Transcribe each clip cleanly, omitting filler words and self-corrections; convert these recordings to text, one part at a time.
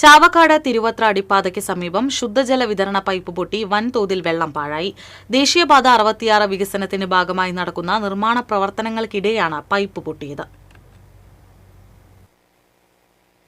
ചാവക്കാട് തിരുവത്ര അടിപ്പാതയ്ക്ക് സമീപം ശുദ്ധജല വിതരണ പൈപ്പ് പൊട്ടി വൻതോതിൽ വെള്ളം പാഴായി. ദേശീയപാത 66 വികസനത്തിന്റെ ഭാഗമായി നടക്കുന്ന നിർമ്മാണ പ്രവർത്തനങ്ങൾക്കിടെയാണ് പൈപ്പ് പൊട്ടിയത്.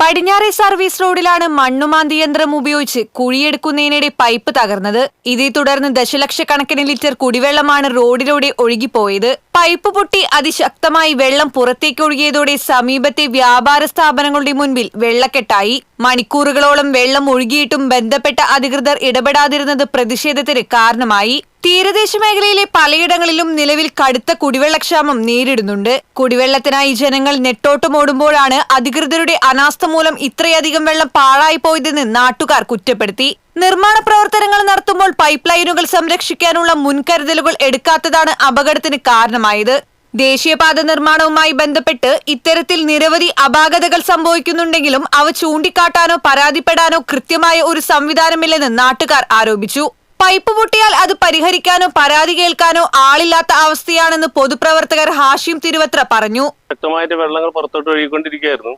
പടിഞ്ഞാറെ സർവീസ് റോഡിലാണ് മണ്ണുമാന്തി യന്ത്രം ഉപയോഗിച്ച് കുഴിയെടുക്കുന്നതിനിടെ പൈപ്പ് തകർന്നത്. ഇതേ തുടർന്ന് ദശലക്ഷക്കണക്കിന് ലിറ്റർ കുടിവെള്ളമാണ് റോഡിലൂടെ ഒഴുകിപ്പോയത്. പൈപ്പ് പൊട്ടി അതിശക്തമായി വെള്ളം പുറത്തേക്കൊഴുകിയതോടെ സമീപത്തെ വ്യാപാര സ്ഥാപനങ്ങളുടെ മുൻപിൽ വെള്ളക്കെട്ടായി. മണിക്കൂറുകളോളം വെള്ളം ഒഴുകിയിട്ടും ബന്ധപ്പെട്ട അധികൃതർ ഇടപെടാതിരുന്നത് പ്രതിഷേധത്തിന് കാരണമായി. തീരദേശ മേഖലയിലെ പലയിടങ്ങളിലും നിലവിൽ കടുത്ത കുടിവെള്ളക്ഷാമം നേരിടുന്നുണ്ട്. കുടിവെള്ളത്തിനായി ജനങ്ങൾ നെട്ടോട്ടമോടുമ്പോഴാണ് അധികൃതരുടെ അനാസ്ഥ മൂലം ഇത്രയധികം വെള്ളം പാഴായി പോയതെന്ന് നാട്ടുകാർ കുറ്റപ്പെടുത്തി. നിർമ്മാണ പ്രവർത്തനങ്ങൾ നടത്തുമ്പോൾ പൈപ്പ് ലൈനുകൾ സംരക്ഷിക്കാനുള്ള മുൻകരുതലുകൾ എടുക്കാത്തതാണ് അപകടത്തിന് കാരണമായത്. ദേശീയപാത നിർമ്മാണവുമായി ബന്ധപ്പെട്ട് ഇത്തരത്തിൽ നിരവധി അപാകതകൾ സംഭവിക്കുന്നുണ്ടെങ്കിലും അവ ചൂണ്ടിക്കാട്ടാനോ പരാതിപ്പെടാനോ കൃത്യമായ ഒരു സംവിധാനമില്ലെന്ന് നാട്ടുകാർ ആരോപിച്ചു. പൈപ്പ് പൊട്ടിയാൽ അത് പരിഹരിക്കാനോ പരാതി കേൾക്കാനോ ആളില്ലാത്ത അവസ്ഥയാണെന്ന് പൊതുപ്രവർത്തകർ ഹാഷിം തിരുവത്ര പറഞ്ഞു. ശക്തമായിട്ട് വെള്ളങ്ങൾ പുറത്തോട്ട് ഒഴുകിക്കൊണ്ടിരിക്കുകയായിരുന്നു.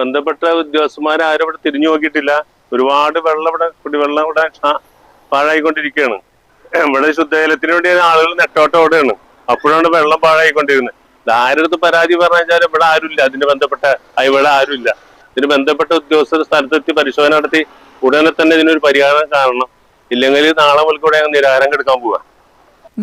ബന്ധപ്പെട്ട ഉദ്യോഗസ്ഥന്മാരെ ആരും ഇവിടെ തിരിഞ്ഞു നോക്കിയിട്ടില്ല. ഒരുപാട് കുടിവെള്ളം ഇവിടെ പാഴായിക്കൊണ്ടിരിക്കുകയാണ്. ഇവിടെ ശുദ്ധജലത്തിന് വേണ്ടി ആളുകൾ നെട്ടോട്ടോടെയാണ്. അപ്പോഴാണ് വെള്ളം പാഴായിക്കൊണ്ടിരുന്നത്. ആരടുത്ത് പരാതി പറഞ്ഞാൽ ഇവിടെ ആരുമില്ല. ഇവിടെ ആരുമില്ല. ഇതിന് ബന്ധപ്പെട്ട ഉദ്യോഗസ്ഥർ സ്ഥലത്തെത്തി പരിശോധന നടത്തി ഉടനെ തന്നെ ഇതിനൊരു പരിഹാരം കാണണം. ഇല്ലെങ്കിൽ നാളെ മുതൽക്കൂടെ നിരാഹാരം എടുക്കാൻ പോവാ.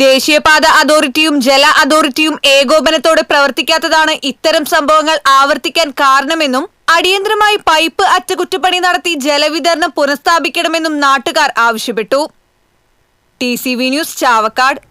ദേശീയപാത അതോറിറ്റിയും ജല അതോറിറ്റിയും ഏകോപനത്തോടെ പ്രവർത്തിക്കാത്തതാണ് ഇത്തരം സംഭവങ്ങൾ ആവർത്തിക്കാൻ കാരണമെന്നും അടിയന്തരമായി പൈപ്പ് അറ്റകുറ്റപ്പണി നടത്തി ജലവിതരണം പുനഃസ്ഥാപിക്കണമെന്നും നാട്ടുകാർ ആവശ്യപ്പെട്ടു. TCV news, Chavakkad.